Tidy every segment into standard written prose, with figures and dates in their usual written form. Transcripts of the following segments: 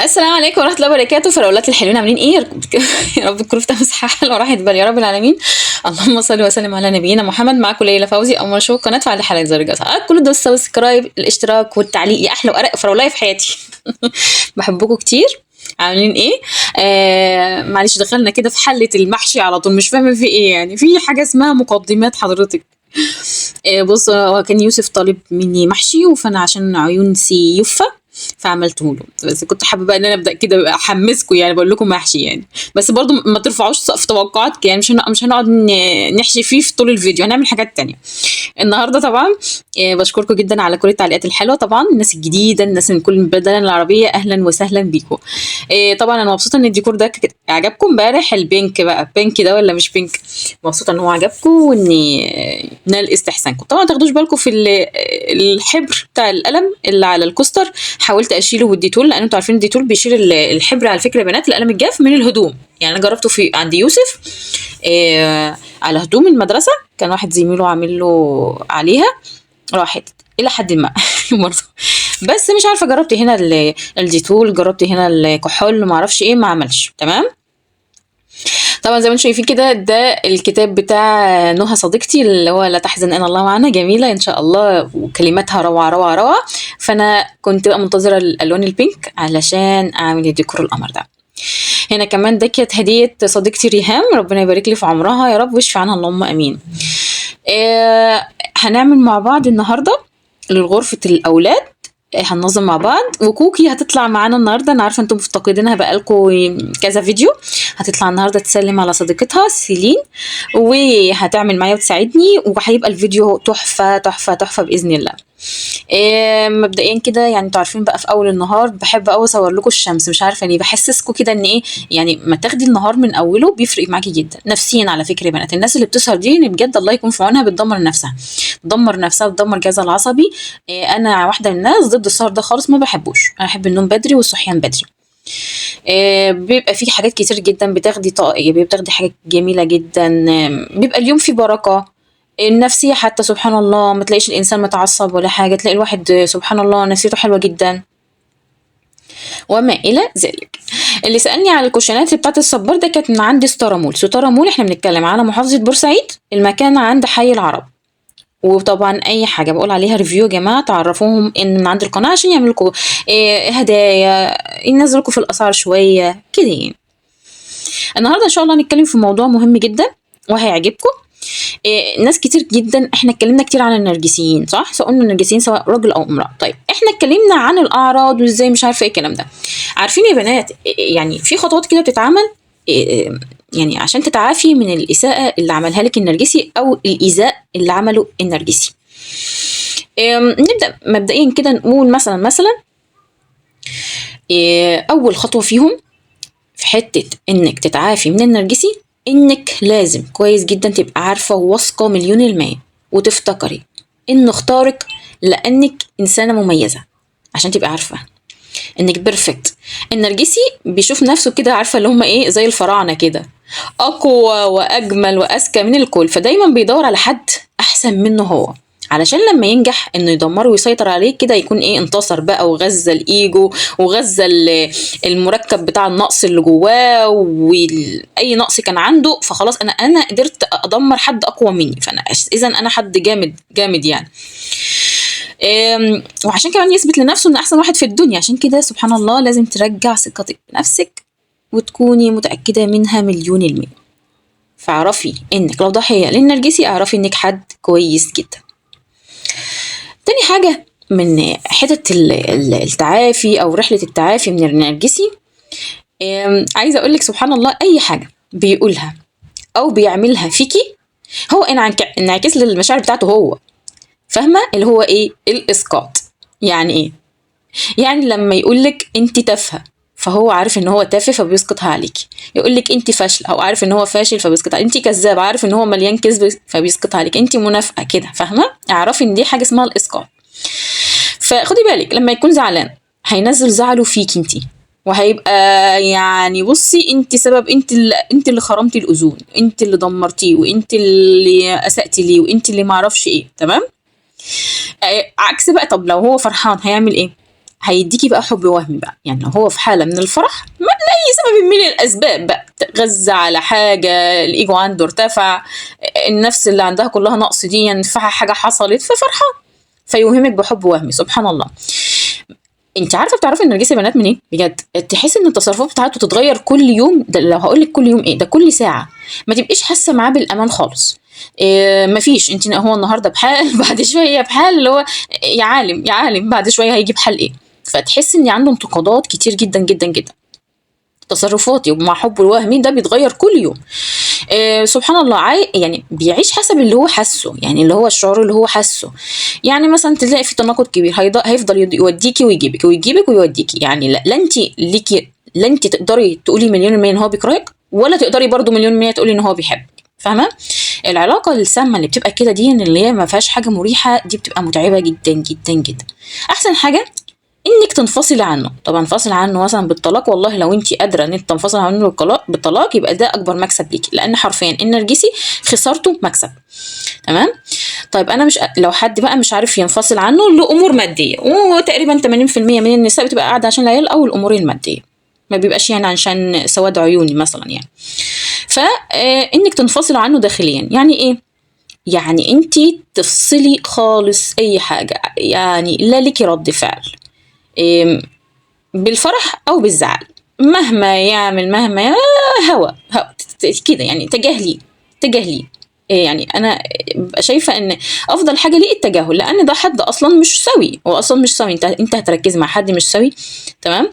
السلام عليكم ورحمة الله وبركاته. فالأولاد الحلوين عاملين ايه؟ يا رب تكونوا في تمام حلوة وراحة بال يا رب العالمين. اللهم صل وسلم على نبينا محمد. معاكم ليلى فوزي، أول شو قناة فعل حلقة زر الجرس. كل ده السبسكرايب، الاشتراك والتعليق يا أحلى وأرق فراولاي في حياتي. بحبكم كتير. عاملين ايه؟ معلش دخلنا كده في حلة المحشي على طول، مش فاهمة في ايه يعني. في حاجة اسمها مقدمات حضرتك. بص، هو كان يوسف طالب مني محشي، فانا عشان عيون سيوفة فعملته له. بس كنت حابه بقى ان انا ابدا كده احمسكم، يعني بقول لكم محشي يعني. بس برضو ما ترفعوش سقف توقعاتك، يعني مش هنقعد نحشي فيه في طول الفيديو، هنعمل حاجات تانية النهارده طبعا. بشكركم جدا على كل التعليقات الحلوه، طبعا الناس الجديده، الناس من كل البلدان العربيه، اهلا وسهلا بيكم. طبعا انا مبسوطه ان الديكور ده عجبكم امبارح. البينك بقى بينك ده ولا مش بينك؟ مبسوطه ان هو عجبكم وان نال استحسانكم. طبعا ما تاخدوش بالكم في الحبر بتاع القلم اللي على الكوستر، حاولت اشيله بالديتول، لان انتوا عارفين الديتول بيشيل الحبر على فكره يا بنات، القلم الجاف من الهدوم. يعني انا جربته في عند يوسف على هدوم المدرسه، كان واحد زميله عامل له عليها، راحت الى حد ما. برضه بس مش عارفه، جربت هنا الديتول، جربت هنا الكحول، ما اعرفش ايه، ما عملش تمام. طبعا زي ما انتم شايفين كده، ده الكتاب بتاع نهى صديقتي اللي هو لا تحزن ان الله معنا، جميله ان شاء الله وكلماتها روعه روعه روعه. فانا كنت بقى منتظره الالوان البينك علشان اعمل الديكور القمر ده. هنا كمان ده كانت هديه صديقتي ريهام، ربنا يبارك لي في عمرها يا رب ويشفي عنها اللهم امين. هنعمل مع بعض النهارده لغرفه الاولاد، هننظم مع بعض. وكوكي هتطلع معانا النهارده، انا عارفه انتم مفتقدينها بقالكم كذا فيديو. هتطلع النهارده تسلم على صديقتها سيلين، وهتعمل معايا وتساعدني، وهيبقى الفيديو تحفه تحفه تحفه باذن الله. مبدئيا كده، يعني انتوا عارفين بقى في اول النهار بحب قوي اصور لكم الشمس، مش عارفه ليه بحسسكم كده ان ايه، يعني ما تاخدي النهار من اوله بيفرق معاكي جدا نفسيا. على فكره يا بنات، الناس اللي بتسهر دي يعني بجد الله يكون في عونها، بتدمر نفسها، بتدمر نفسها وتدمر جهازها العصبي. انا واحده من الناس ضد السهر ده خالص، ما بحبوش. انا احب النوم بدري والصحيان بدري. بيبقى فيه حاجات كتير جدا، بتاخدي طاقه، بتاخدي حاجات جميله جدا. بيبقى اليوم فيه بركه، النفسية حتى سبحان الله، ما تلاقيش الإنسان متعصب ولا حاجة، تلاقي الواحد سبحان الله نفسيته حلوة جدا وما إلى ذلك. اللي سألني على الكوشنات بتاعت الصبار ده، كانت من عند ستارامول. احنا بنتكلم على محافظة بورسعيد، المكان عند حي العرب. وطبعا اي حاجه بقول عليها ريفيو يا جماعه تعرفوهم ان من عند القناه، عشان يعملوا لكم هدايا، ينزلوا لكم في الاسعار شويه كده يعني. النهارده ان شاء الله هنتكلم في موضوع مهم جدا وهيعجبكم. ناس كتير جدا، احنا اتكلمنا كتير عن النرجسيين، صح؟ سواء قلنا النرجسيين سواء راجل او امراه. طيب احنا اتكلمنا عن الاعراض وازاي مش عارفه ايه الكلام ده. عارفين يا بنات يعني في خطوات كده بتتعمل يعني عشان تتعافي من الاساءه اللي عملها لك النرجسي او الايذاء اللي عمله النرجسي. نبدا مبدئيا كده نقول مثلا اول خطوه فيهم في حته انك تتعافي من النرجسي، انك لازم كويس جدا تبقى عارفه وواثقه مليون المية، وتفتكري انه اختارك لانك انسانه مميزه، عشان تبقى عارفه انك بيرفكت. النرجسي بيشوف نفسه كده، عارفه اللي هم ايه، زي الفراعنه كده، اقوى واجمل واذكى من الكل، فدايما بيدور على حد احسن منه هو، علشان لما ينجح انه يدمره ويسيطر عليه كده، يكون ايه، انتصر بقى وغذى الايجو وغذى المركب بتاع النقص اللي جواه، واي نقص كان عنده فخلاص انا قدرت ادمر حد اقوى مني، فانا اذا انا حد جامد جامد يعني. وعشان كمان يثبت لنفسه ان احسن واحد في الدنيا. عشان كده سبحان الله لازم ترجع ثقتك بنفسك وتكوني متأكدة منها مليون المية. فاعرفي انك لو ضحية للنرجسي، اعرفي انك حد كويس جدا. تاني حاجة من حتة التعافي او رحلة التعافي من النرجسي، عايزة اقولك سبحان الله اي حاجة بيقولها او بيعملها فيكي هو انعكاس للمشاعر بتاعته هو، فاهمة اللي هو ايه الاسقاط. يعني ايه؟ يعني لما يقولك انت تافهة فهو عارف ان هو تافه فبيسقطها عليكي، يقولك انت فاشله هو عارف ان هو فاشل فبيسقطها، انت كذاب عارف ان هو مليان كذب فبيسقطها عليك، انت منافقه كده، فاهمه؟ اعرفي ان دي حاجه اسمها الاسقاط. فخدي بالك لما يكون زعلان هينزل زعله فيك انت، وهيبقى يعني بصي انت سبب، انت اللي خرمتي الاذون، انت اللي دمرتيه، وانت اللي اسأتي ليه، وانت اللي معرفش ايه، تمام؟ عكس بقى، طب لو هو فرحان هيعمل ايه؟ هيديكي بقى حب وهمي بقى. يعني لو هو في حاله من الفرح ما لاي سبب من الاسباب بقى، غزة على حاجه، الايجو عنده ارتفع، النفس اللي عندها كلها نقص دي ينفعها حاجه حصلت ففرحان، فيوهمك بحب وهمي. سبحان الله. انت عارفه بتعرفي ان نرجسي بنات منين؟ بجد تحس ان التصرفات بتاعته تتغير كل يوم. ده لو هقول لك كل يوم ايه، ده كل ساعه. ما تبقيش حاسه معاه بالامان خالص. إيه مفيش، انت هو النهارده بحال بعد شويه بحال، اللي هو يا عالم يا عالم بعد شويه هيجي بحال ايه. فتحس ان عنده انتقادات كتير جدا جدا جدا. تصرفاتي مع حبه الوهمي ده بيتغير كل يوم. سبحان الله. يعني بيعيش حسب اللي هو حاسه، يعني اللي هو الشعور اللي هو حاسه. يعني مثلا تلاقي في تناقض كبير، هيفضل يوديكي ويجيبك ويجيبك ويوديكي. يعني لا انت ليكي، لا انت تقدري تقولي مليون المية ان هو بيكرهك، ولا تقدري برضو مليون المية تقولي ان هو بيحبك. فاهمه؟ العلاقه السامه اللي بتبقى كده دي، اللي هي ما فيهاش حاجه مريحه، دي بتبقى متعبه جدا جدا جدا. احسن حاجه انك تنفصلي عنه. طبعا انفصل عنه مثلا بالطلاق، والله لو انت قادره ان انت تنفصلي عنه بالطلاق يبقى ده اكبر مكسب ليكي، لان حرفيا النرجسي خسارته مكسب. تمام. طيب انا مش، لو حد بقى مش عارف ينفصل عنه لامور ماديه، وتقريبا 80% من النساء بتبقى قاعده عشان العيال او الامور الماديه، ما بيبقاش يعني عشان سواد عيوني مثلا يعني. فانك تنفصل عنه داخليا يعني ايه؟ يعني انت تفصلي خالص اي حاجه، يعني لا ليكي رد فعل بالفرح او بالزعل، مهما يعمل مهما هوا كده، يعني تجاهلي. يعني انا ببقى شايفه ان افضل حاجه ليه التجاهل، لان ده حد اصلا مش سوي، هو اصلا مش سوي. انت هتركزي مع حد مش سوي. تمام.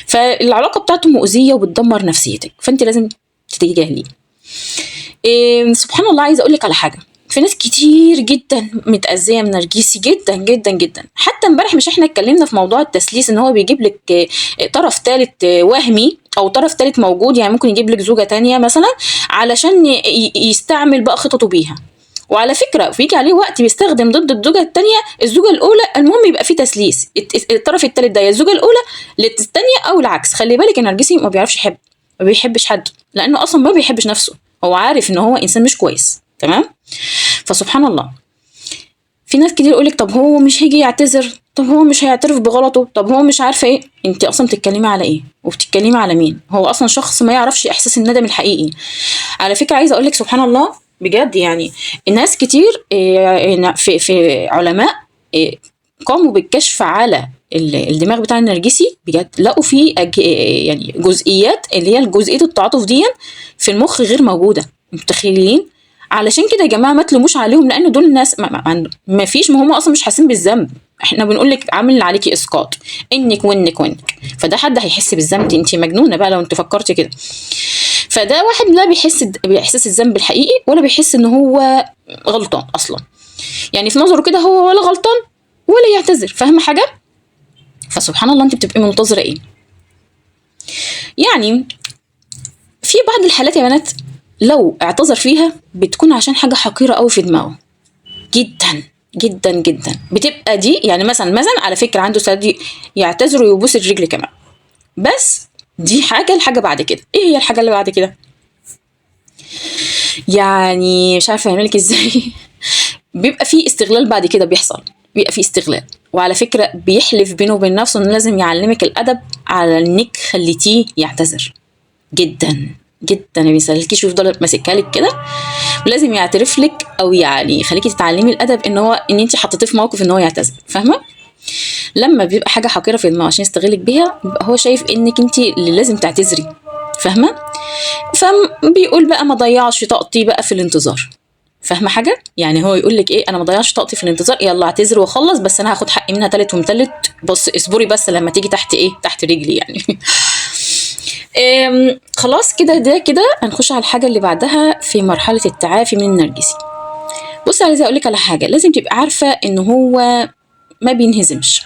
فالعلاقه بتاعته مؤذيه وبتدمر نفسيتك، فانت لازم تتجاهليه. سبحان الله. عايزه اقول لك على حاجه، في ناس كتير جدا متأذية من نرجسي جدا جدا جدا. حتى امبارح مش احنا اتكلمنا في موضوع التسليس، ان هو بيجيب لك طرف ثالث وهمي او طرف ثالث موجود، يعني ممكن يجيب لك زوجة تانية مثلا علشان يستعمل بقى خططه بيها. وعلى فكرة بيجي عليه وقت بيستخدم ضد الزوجة التانية الزوجة الأولى، المهم يبقى في تسليس. الطرف الثالث ده يا الزوجة الأولى للتانية أو العكس. خلي بالك النرجسي ما بيعرفش يحب، ما بيحبش حد، لأنه أصلا ما بيحبش نفسه، هو عارف إن هو إنسان مش كويس. تمام. فسبحان الله. في ناس كتير يقولك طب هو مش هيجي يعتذر، طب هو مش هيعترف بغلطه، طب هو مش عارفه ايه. انت اصلا بتتكلمي على ايه وبتتكلمي على مين؟ هو اصلا شخص ما يعرفش احساس الندم الحقيقي. على فكره عايزه اقولك سبحان الله بجد، يعني الناس كتير في علماء قاموا بالكشف على الدماغ بتاع النرجسي، بجد لقوا فيه يعني جزئيات اللي هي جزئيه التعاطف دي في المخ غير موجوده. متخيلين؟ علشان كده يا جماعه ما تلوموش عليهم، لان دول الناس ما فيش، ما هم اصلا مش حاسين بالذنب. احنا بنقول لك عامل عليكي اسقاط، انك وانك، فده حد هيحس بالذنب؟ انت مجنونه بقى لو انت فكرتي كده. فده واحد لا بيحس باحساس الذنب الحقيقي، ولا بيحس ان هو غلطان اصلا. يعني في نظره كده هو ولا غلطان ولا يعتذر. فاهمه حاجه؟ فسبحان الله انت بتبقي منتظره ايه؟ يعني في بعض الحالات يا بنات لو اعتذر فيها بتكون عشان حاجه حقيره قوي في دماغه جدا جدا جدا. بتبقى دي يعني مثلا على فكره عنده استعداد يعتذر ويبوس الرجل كمان، بس دي الحاجه بعد كده. ايه هي الحاجه اللي بعد كده؟ يعني مش عارفه اعمل لك ازاي. بيبقى في استغلال بعد كده، بيبقى في استغلال. وعلى فكره بيحلف بينه وبين نفسه انه لازم يعلمك الادب على انك خليتيه يعتذر جدا جدا، ما بيسلكيش ويفضل ماسكها لك كده، ولازم يعترف لك او يعني يخليكي تتعلمي الادب ان انت حطيتيه في موقف ان هو يعتذر. فاهمه؟ لما بيبقى حاجه حقيره في دماغه عشان يستغلك بيها، بيبقى هو شايف انك انت اللي لازم تعتذري. فاهمه؟ فبيقول بقى ما ضيعش طاقتي بقى في الانتظار. فاهمه حاجه؟ يعني هو يقول لك ايه، انا ما ضيعش طاقتي في الانتظار، يلا اعتذر واخلص، بس انا هاخد حقي منها تالت ومتلت، بص اصبري بس لما تيجي تحت ايه، تحت رجلي يعني. خلاص كده، ده كده هنخش على الحاجه اللي بعدها في مرحله التعافي من النرجسي. بصي عايزه اقول لك على حاجه، لازم تبقى عارفه ان هو ما بينهزمش.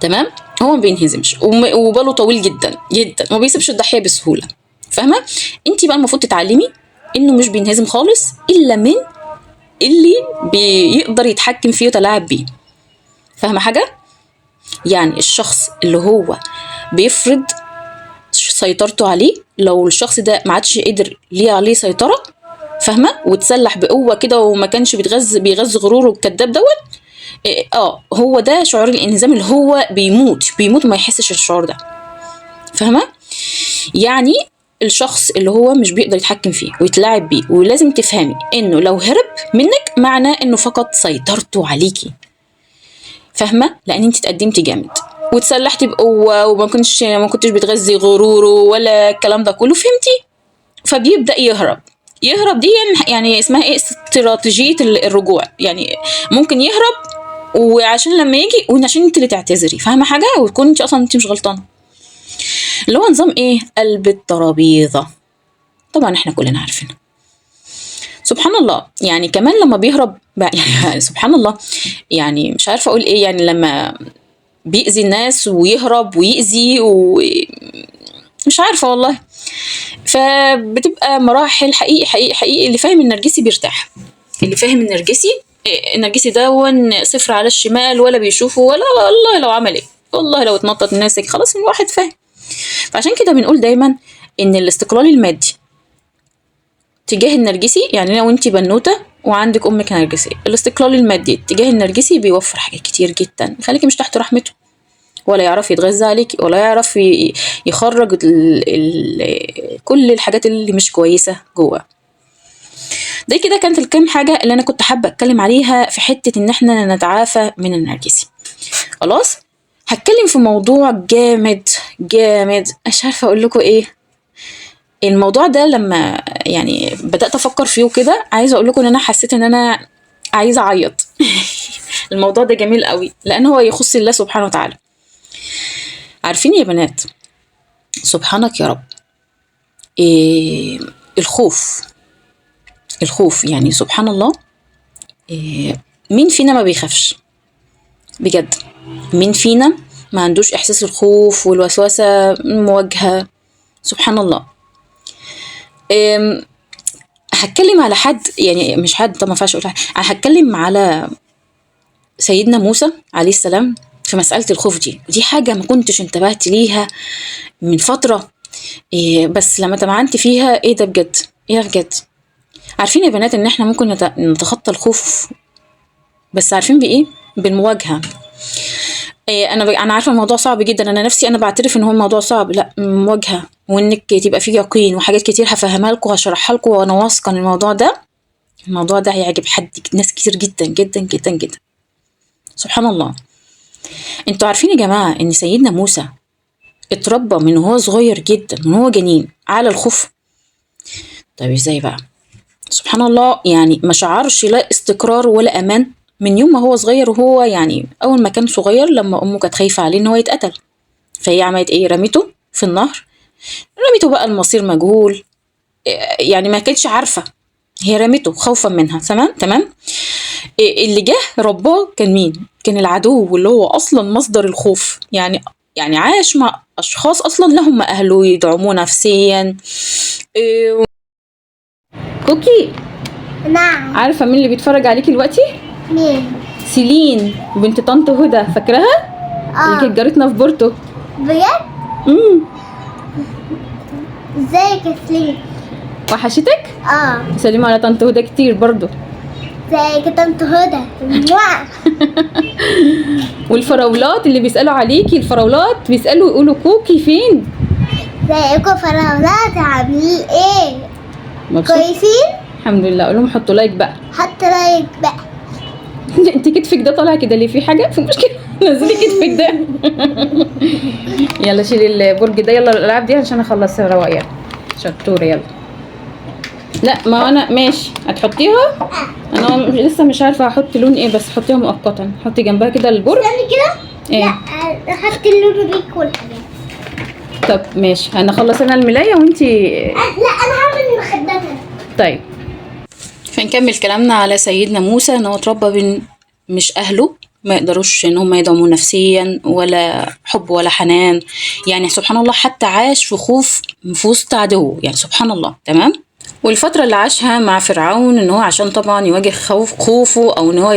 تمام؟ هو ما بينهزمش وباله طويل جدا جدا، وما بيسيبش الضحيه بسهوله. فاهمه؟ انت بقى المفروض تتعلمي انه مش بينهزم خالص الا من اللي بيقدر يتحكم فيه ويتلاعب بيه. فاهمه حاجه؟ يعني الشخص اللي هو بيفرض سيطرته عليه، لو الشخص ده ما عادش قدر ليه عليه سيطره، فاهمه، وتسلح بقوه كده وما كانش بيغذي غروره الكذاب دوت، هو ده شعور الانهزام، اللي هو بيموت وما يحسش الشعور ده. فاهمه؟ يعني الشخص اللي هو مش بيقدر يتحكم فيه ويتلاعب بيه، ولازم تفهمي انه لو هرب منك معناه انه فقط سيطرته عليكي. فاهمه؟ لان انت اتقدمتي جامد واتسلحتي بقوه، وما كنتش بتغذي غروره ولا الكلام ده كله، فهمتي؟ فبيبدا يهرب دي يعني اسمها ايه، استراتيجيه الرجوع. يعني ممكن يهرب وعشان لما يجي وعشان انت اللي تعتذري، فاهمه حاجه، وتكون انت اصلا انت مش غلطانه. اللي هو نظام ايه، قلب الترابيزه. طبعا احنا كلنا عارفين. سبحان الله، يعني كمان لما بيهرب يعني سبحان الله، يعني مش عارفه اقول ايه، يعني لما بيأذي الناس ويهرب ويأذي مش عارفه والله. فبتبقى مراحل. حقيقي اللي فاهم النرجسي بيرتاح. اللي فاهم النرجسي ده صفر على الشمال، ولا بيشوفه ولا والله لو عمل ايه، والله لو اتنطط ناسك خلاص الواحد فاهم. فعشان كده بنقول دايما ان الاستقلال المادي تجاه النرجسي، يعني لو انت بنوته وعندك امك نرجسيه، الاستقلال المادي تجاه النرجسي بيوفر حاجات كتير جدا، يخليكي مش تحت رحمته، ولا يعرف يتغذى عليكي، ولا يعرف يخرج كل الحاجات اللي مش كويسه جوه. دي كده كانت الكام حاجه اللي انا كنت حابه اتكلم عليها في حته ان احنا نتعافى من النرجسي. خلاص، هتكلم في موضوع جامد، مش عارفه اقول لكم ايه. الموضوع ده لما يعني بدات افكر فيه وكده، عايزه اقول لكم ان انا حسيت ان انا عايزه اعيط. الموضوع ده جميل قوي لان هو يخص الله سبحانه وتعالى. عارفين يا بنات، سبحانك يا رب، إيه الخوف يعني سبحان الله. مين فينا ما بيخافش بجد؟ مين فينا ما عندوش احساس الخوف والوسوسه المواجهه؟ سبحان الله. هتكلم على حد، يعني مش حد طبعا ما ينفعش اقول، هتكلم على سيدنا موسى عليه السلام في مساله الخوف دي. ودي حاجه ما كنتش انتبهت ليها من فتره، بس لما تمعنت فيها، ايه ده بجد، عارفين يا بنات ان احنا ممكن نتخطى الخوف، بس عارفين بايه؟ بالمواجهه. انا عارفه الموضوع صعب جدا، انا نفسي انا بعترف ان هو الموضوع صعب، لا مواجهه، وانك تبقى فيه يقين، وحاجات كتير هفهمها لكم وهشرحها لكم، وانا واثقه ان الموضوع ده هيعجب ناس كتير جدا جدا جدا جدا. سبحان الله. انتوا عارفين يا جماعه ان سيدنا موسى اتربى من هو صغير جدا، من هو جنين، على الخوف؟ طيب ازاي بقى؟ سبحان الله، يعني ما شعرش لا استقرار ولا امان من يوم ما هو صغير. وهو يعني اول ما كان صغير، لما امه كانت خايفه عليه ان هو يتقتل، فهي عملت ايه؟ رميته في النهر. رميته بقى المصير مجهول، يعني ما كانتش عارفه، هي رميته خوفا منها. تمام. اللي جه رباه كان مين؟ كان العدو، اللي هو اصلا مصدر الخوف. يعني عاش مع اشخاص اصلا لهم اهله يدعموه نفسيا. كوكي، نعم. عارفه مين اللي بيتفرج عليكي دلوقتي؟ مين؟ سيلين بنت طنط هدى، فاكراها؟ اللي كانت جارتنا في بورتو. بجد؟ امم ازيك يا سليم؟ وحشتك؟ سلموا على طنط هدى كتير برضو. ازيك يا طنط هدى؟ والفراولات اللي بيسألوا عليكي، الفراولات بيسألوا يقولوا كوكي فين؟ ازيكم فراولات، عاملين ايه؟ كويسين؟ الحمد لله. اقول لهم حطوا لايك بقى. حط لايك بقى. انت كتفك ده طالع كده ليه؟ في حاجه؟ في مشكله؟ نزلي كتفك ده. يلا شيلي البرج ده، يلا الالعاب دي عشان اخلص رواقه. شطوره يلا. لا ما انا ماشي، هتحطيها. انا لسه مش عارفه هحط لون ايه، بس حطيها مؤقتا. حطي جنبها كده البرج. استني كده. ايه؟ لا حطي اللون دي كل حاجه. طب ماشي، هنخلص انا الملايه وانتي. لا انا هعمل المخدات. طيب، فنكمل كلامنا على سيدنا موسى، ان هو اتربى بين مش اهله ما يقدروش ان هم يدعموه نفسيا، ولا حب ولا حنان. يعني سبحان الله، حتى عاش في خوف في وسط عدوه، يعني سبحان الله. تمام. والفترة اللي عاشها مع فرعون، ان هو عشان طبعا يواجه خوفه، او ان هو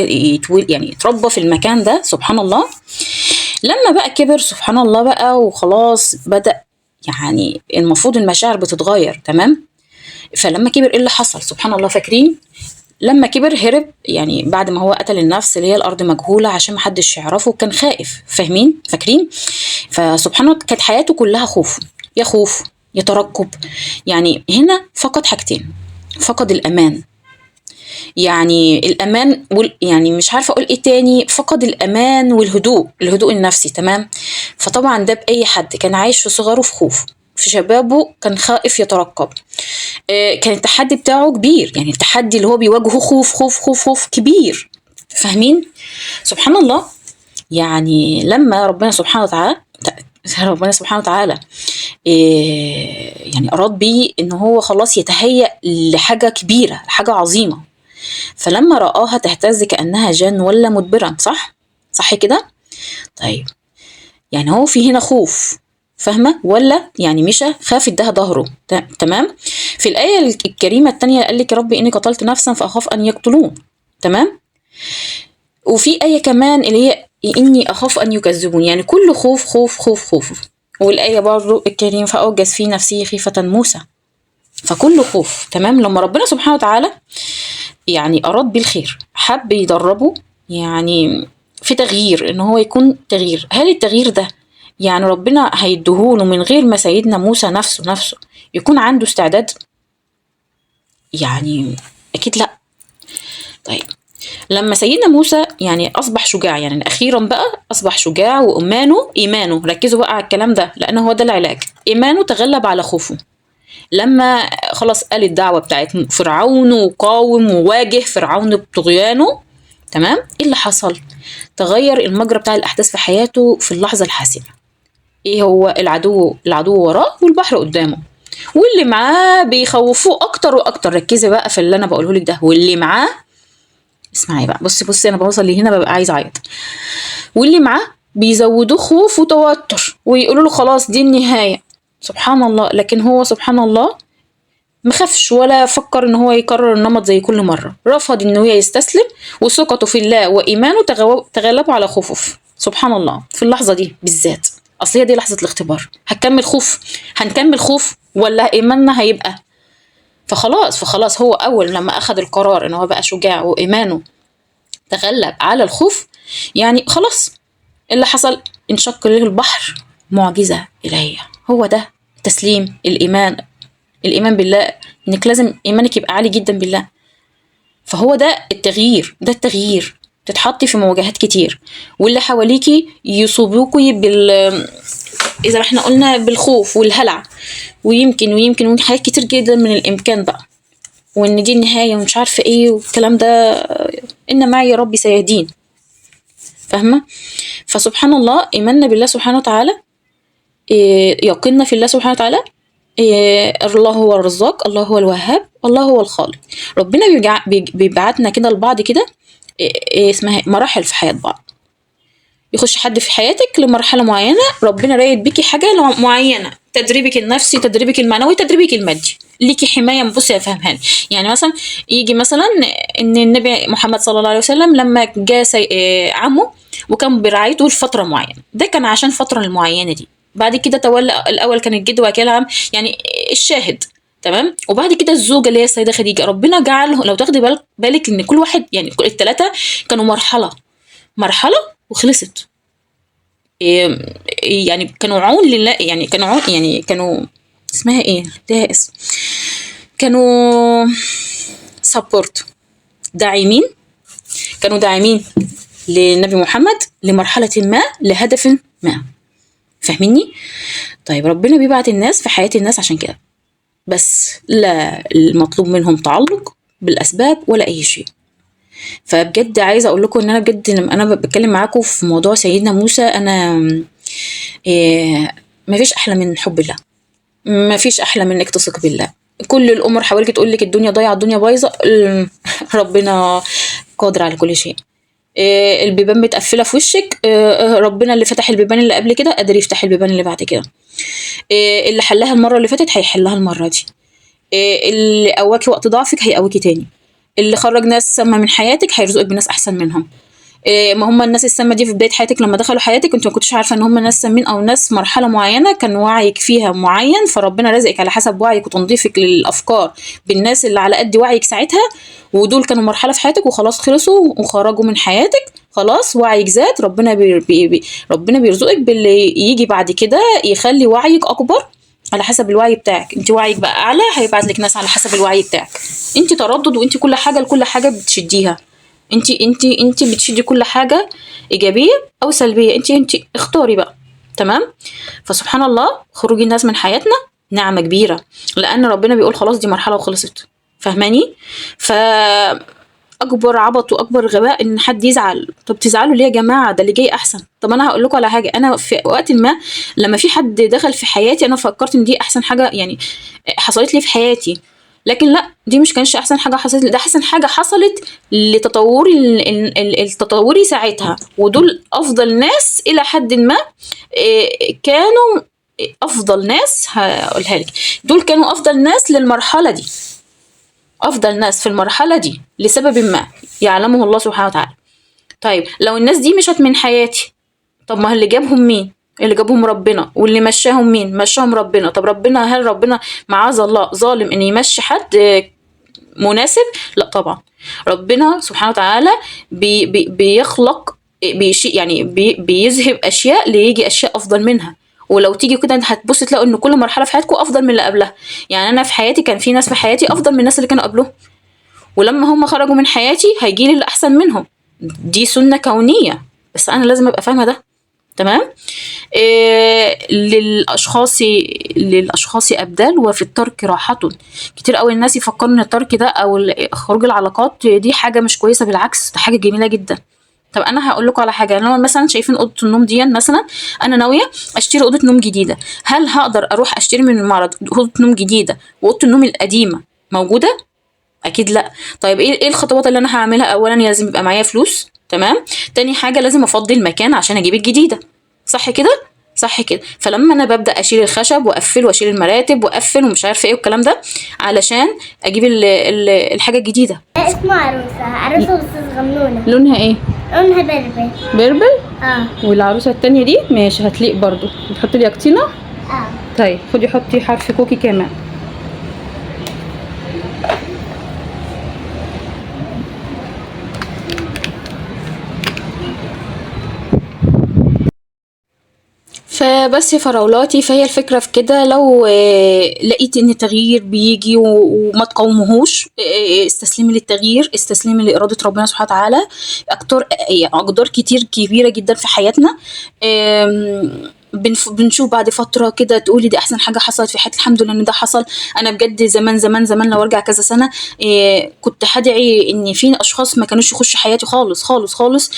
يعني يتربى في المكان ده. سبحان الله. لما بقى كبر سبحان الله بقى وخلاص، بدأ يعني المفروض المشاعر بتتغير. تمام. فلما كبر ايه اللي حصل؟ سبحان الله. فاكرين لما كبر هرب، يعني بعد ما هو قتل النفس اللي هي الارض مجهوله عشان محدش يعرفه، كان خائف. فاهمين؟ فاكرين؟ فسبحان الله كانت حياته كلها خوف، يخوف يترقب. يعني هنا فقد حاجتين، فقد الامان، يعني الامان يعني مش عارفه اقول ايه تاني، فقد الامان والهدوء، الهدوء النفسي. تمام. فطبعا ده باي حد كان عايش في صغره في خوف، في شبابه كان خائف يترقب. كان التحدي بتاعه كبير، يعني التحدي اللي هو بيواجهه خوف خوف خوف خوف كبير. فاهمين؟ سبحان الله. يعني لما ربنا سبحانه وتعالى يعني أراد بيه إن هو خلاص يتهيأ لحاجة كبيرة، حاجة عظيمة، فلما رآها تهتز كأنها جان ولا مدبرا. صح كده؟ طيب، يعني هو في هنا خوف، فاهمة؟ ولا يعني مشى خاف اداها ظهره. تمام. في الآية الكريمة التانية قال لك يا رب إني قتلت نفسا فأخاف أن يقتلون. تمام. وفي آية كمان اللي هي إني أخاف أن يكذبون، يعني كل خوف خوف خوف خوف. والآية برضو الكريم فأوجس في نفسي خيفة موسى، فكل خوف. تمام. لما ربنا سبحانه وتعالى يعني أراد بالخير، حب يدربه يعني في تغيير، إن هو يكون تغيير. هل التغيير ده يعني ربنا هيديهوله من غير ما سيدنا موسى نفسه يكون عنده استعداد؟ يعني أكيد لأ. طيب، لما سيدنا موسى يعني أصبح شجاع، يعني أخيرا بقى أصبح شجاع، إيمانه، ركزوا بقى على الكلام ده لأن هو ده العلاج، إيمانه تغلب على خوفه. لما خلاص قال الدعوة بتاعت فرعون وقاوم وواجه فرعون بطغيانه، تمام، ايه اللي حصل؟ تغير المجرى بتاع الأحداث في حياته في اللحظة الحاسمة. ايه هو؟ العدو وراه والبحر قدامه، واللي معاه بيخوفوه اكتر واكتر. ركزي بقى في اللي انا بقوله لك ده. واللي معاه، اسمعي بقى، بصي انا بوصل لهنا ببقى عايزه اعيط. واللي معاه بيزودوه خوف وتوتر ويقولوا له خلاص دي النهايه. سبحان الله. لكن هو سبحان الله مخافش ولا فكر ان هو يكرر النمط زي كل مره، رفض ان هو يستسلم، وثقته في الله وايمانه تغلبوا على خوفه. سبحان الله. في اللحظه دي بالذات، اصل هي دي لحظه الاختبار، هنكمل خوف ولا ايماننا هيبقى؟ فخلاص هو اول لما اخذ القرار ان هو بقى شجاع وايمانه تغلب على الخوف، يعني خلاص اللي حصل انشق له البحر. معجزه الهيه. هو ده تسليم الايمان بالله، انك لازم ايمانك يبقى عالي جدا بالله. فهو ده التغيير تتحطي في مواجهات كتير، واللي حواليكي يصيبوكي اذا احنا قلنا بالخوف والهلع، ويمكن حاجات كتير جدا من الامكان بقى، وان دي النهايه ومش عارفه ايه والكلام ده، ان معي يا ربي سيهدين. فاهمه؟ فسبحان الله، ايماننا بالله سبحانه وتعالى، يقيننا في الله سبحانه وتعالى، الله هو الرزاق، الله هو الوهاب، الله هو الخالق. ربنا بيبعتنا كده لبعض كده، اسمها مراحل في حياة بعض. يخش حد في حياتك لمرحلة معينة، ربنا رايد بيكي حاجة معينة، تدريبك النفسي، تدريبك المعنوي، تدريبك المادي، ليكي حماية. بصي افهمها لي، يعني مثلا يجي مثلا ان النبي محمد صلى الله عليه وسلم لما جاء عمه وكان برعايته لفترة معينة، ده كان عشان فترة المعينة دي. بعد كده تولى، الاول كان الجد وبعد كده العم، يعني الشاهد. تمام. وبعد كده الزوجه اللي هي السيده خديجه، ربنا جعله، لو تاخدي بالك ان كل واحد يعني الثلاثه كانوا مرحله وخلصت. يعني كانوا عون لله، يعني كانوا اسمها ايه ده اسم، كانوا سبورت، كانوا داعمين للنبي محمد لمرحله ما، لهدف ما. فاهميني؟ طيب، ربنا بيبعت الناس في حياة الناس عشان كده بس، لا المطلوب منهم تعلق بالأسباب ولا أي شيء. فبجد عايزة أقول لكم إن أنا بجد لما أنا بتكلم معاكم في موضوع سيدنا موسى، أنا مفيش أحلى من حب الله، مفيش أحلى من إنك تثق بالله. كل الأمور حواليك تقول لك الدنيا ضايعة، الدنيا بايظة، ربنا قادر على كل شيء. البيبان متقفله في وشك، ربنا اللي فتح البيبان اللي قبل كده قادر يفتح البيبان اللي بعد كده. اللي حلها المره اللي فاتت هيحلها المره دي. اللي قواكي وقت ضعفك هيقويكي تاني. اللي خرج ناس سامه من حياتك هيرزقك بناس احسن منهم. ما هم الناس السامه دي في بدايه حياتك لما دخلوا حياتك انت ما كنتش عارفه ان هم ناس سامين او ناس مرحله معينه كان وعيك فيها معين، فربنا رزقك على حسب وعيك وتنظيفك للافكار بالناس اللي على قد وعيك ساعتها، ودول كانوا مرحله في حياتك وخلاص خلصوا وخرجوا من حياتك، خلاص وعيك زاد، ربنا ربنا بيرزقك باللي يجي بعد كده يخلي وعيك اكبر على حسب الوعي بتاعك. انت وعيك بقى اعلى هيبعت لك ناس على حسب الوعي بتاعك. انت تردد، وانت كل حاجه لكل حاجه بتشديها. انت بتشدي كل حاجه ايجابيه او سلبيه، انت اختاري بقى. تمام. فسبحان الله خروج الناس من حياتنا نعمه كبيره، لان ربنا بيقول خلاص دي مرحله وخلصت. فاهماني؟ اكبر عبط واكبر غباء ان حد يزعل. طب تزعلوا ليه يا جماعه؟ ده اللي جاي احسن. طب انا هقول لكم على حاجه، انا في وقت ما لما في حد دخل في حياتي انا فكرت ان دي احسن حاجه يعني حصلت لي في حياتي، لكن لا، دي مش كانش احسن حاجه حصلت لي، ده احسن حاجه حصلت لتطوري التطوري ساعتها. ودول افضل ناس الى حد ما كانوا افضل ناس. هقولها لك، دول كانوا افضل ناس للمرحله دي، افضل ناس في المرحله دي لسبب ما يعلمه الله سبحانه وتعالى. طيب لو الناس دي مشت من حياتي، طب ما اللي جابهم مين؟ اللي جابهم ربنا. واللي مشاهم مين؟ مشاهم ربنا. طب ربنا، هل ربنا معاذ الله ظالم ان يمشي حد مناسب؟ لا طبعا. ربنا سبحانه وتعالى بيخلق يعني بيذهب اشياء ليجي اشياء افضل منها. ولو تيجي كده هتبص تلاقوا ان كل مرحله في حياتكم افضل من اللي قبلها. يعني انا في حياتي كان في ناس في حياتي افضل من الناس اللي كانوا قبلهم، ولما هم خرجوا من حياتي هيجيلي اللي احسن منهم. دي سنه كونيه، بس انا لازم ابقى فاهمه ده. تمام. للاشخاص ابدال وفي الترك راحه. كتير قوي الناس يفكروا ان الترك ده او خروج العلاقات دي حاجه مش كويسه، بالعكس ده حاجه جميله جدا. طب انا هقول لكم على حاجه، لو مثلا شايفين اوضه النوم دي مثلا، انا ناويه اشتري اوضه نوم جديده، هل هقدر اروح اشتري من المعرض اوضه نوم جديده واوضه النوم القديمه موجوده؟ اكيد لا. طيب ايه الخطوات اللي انا هعملها؟ اولا لازم يبقى معايا فلوس. تمام. تاني حاجه لازم افضي المكان عشان اجيب الجديده. صح كده؟ صح كده. فلما انا ببدا اشيل الخشب واقفل واشيل المراتب واقفل ومش عارفه ايه والكلام ده علشان اجيب الحاجه الجديده. اسمها عروسة بس صغنونة. لونها ايه؟ لونها بربل. بربل. اه. والعروسه التانية دي ماشي هتليق برضو. بتحطي لي يقطينه. اه. طيب خدي حطي حرف كوكي كمان. فبس يا فراولاتي، فهي الفكرة في كده. لو لقيت ان التغيير بيجي وما تقاومهوش، استسلمي للتغيير، استسلمي لإرادة ربنا سبحانه وتعالى. أقدار كتير كبيرة جدا في حياتنا. بنشوف بعد فترة كده تقولي دي أحسن حاجة حصلت في حياتي، الحمد لله إن ده حصل. أنا بجد زمان زمان زمان لو أرجع كذا سنة كنت هدعي إن في أشخاص ما كانوش يخشوا حياتي خالص خالص خالص.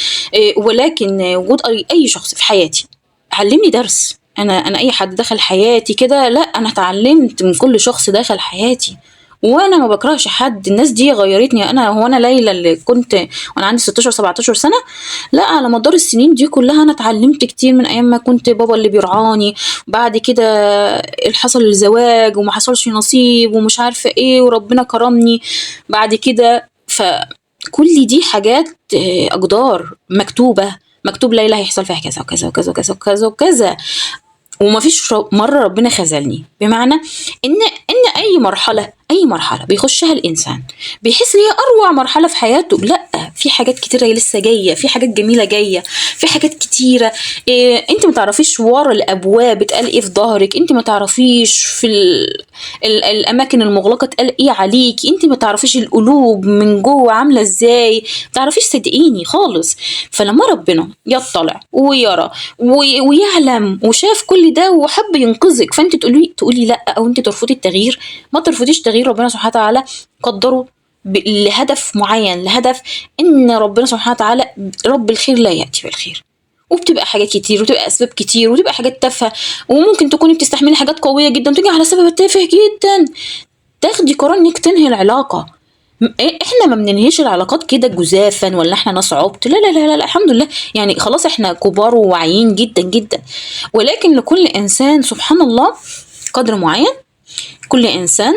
ولكن وجود أي شخص في حياتي علمني درس. انا اي حد دخل حياتي كده، لا انا اتعلمت من كل شخص دخل حياتي، وانا ما بكرهش حد. الناس دي غيرتني. انا ليلى اللي كنت وانا عندي 16 17 سنه، لا على مدار السنين دي كلها انا اتعلمت كتير. من ايام ما كنت بابا اللي بيرعاني، بعد كده حصل الزواج وما حصلش نصيب ومش عارفه ايه وربنا كرمني بعد كده. فكل دي حاجات اقدار مكتوب ليلى هيحصل فيها كذا وكذا وكذا وكذا وكذا وكذا. وما فيش مرة ربنا خذلني. بمعنى ان اي مرحلة بيخشها الانسان بيحس ان هي اروع مرحلة في حياته، لا في حاجات كتيرة لسه جاية، في حاجات جميلة جاية، في حاجات كتيرة. انت ما تعرفيش ورا الابواب اتقال ايه في ظهرك، انت ما تعرفيش في الاماكن المغلقة اتقال ايه عليكي، انت ما تعرفيش القلوب من جوه عاملة ازاي، ما تعرفيش صدقيني خالص. فلما ربنا يطلع ويرى ويعلم وشاف كل ده وحب ينقذك، فانت تقولي لا، او انت ترفضي التغيير. ما ترفضيش تغيير، ربنا سبحانه وتعالى قدره لهدف معين، لهدف ان ربنا سبحانه وتعالى رب الخير لا يأتي بالخير. وبتبقى حاجات كتير وتبقى اسباب كتير وتبقى حاجات تافهه، وممكن تكوني بتستحملي حاجات قويه جدا وتيجي على سبب تافه جدا تاخدي قرار انك تنهي العلاقه. احنا ما بننهيش العلاقات كده جزافا ولا احنا ناس عبط، لا لا لا لا، الحمد لله يعني خلاص احنا كبار وواعيين جدا جدا. ولكن لكل انسان سبحان الله قدر معين. كل انسان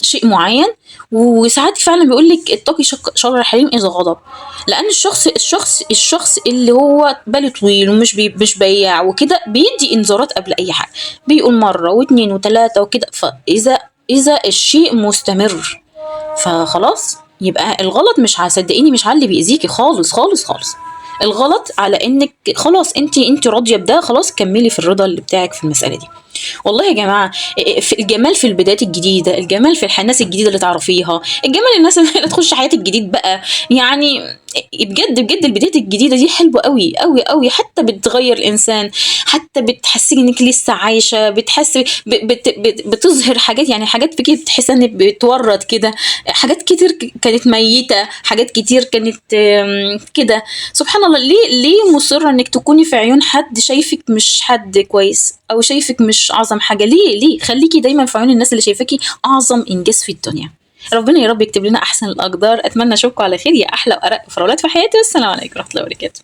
شيء معين. وساعات فعلا بيقول لك اتقي شر الحليم اذا غضب، لان الشخص اللي هو باله طويل ومش مش بياع وكده بيدي انذارات قبل اي حاجه، بيقول مره واثنين وثلاثه وكده. فاذا الشيء مستمر فخلاص يبقى الغلط مش صدقيني مش على اللي بيأذيكي خالص خالص خالص، الغلط على انك خلاص انت راضيه بده، خلاص كملي في الرضا اللي بتاعك في المساله دي. والله يا جماعه في الجمال في البدايات الجديده، الجمال في الناس الجديده اللي تعرفيها، الجمال الناس اللي تخش حياتك الجديد بقى يعني. بجد بجد البدايات الجديده دي حلوه قوي قوي قوي، حتى بتغير الانسان، حتى بتحسسك انك لسه عايشه، بتحس بتظهر حاجات، يعني حاجات فيكي بتحس انك بتورط كده، حاجات كتير كانت ميته، حاجات كتير كانت كده. سبحان الله، ليه مصره انك تكوني في عيون حد شايفك مش حد كويس او شايفك مش اعظم حاجه؟ ليه خليكي دايما في عيون الناس اللي شايفاكي اعظم انجاز في الدنيا. ربنا يا رب يكتب لنا احسن الاقدار. اتمنى اشوفكم على خير يا احلى وارق فراولات في حياتي، والسلام عليكم ورحمه الله وبركاته.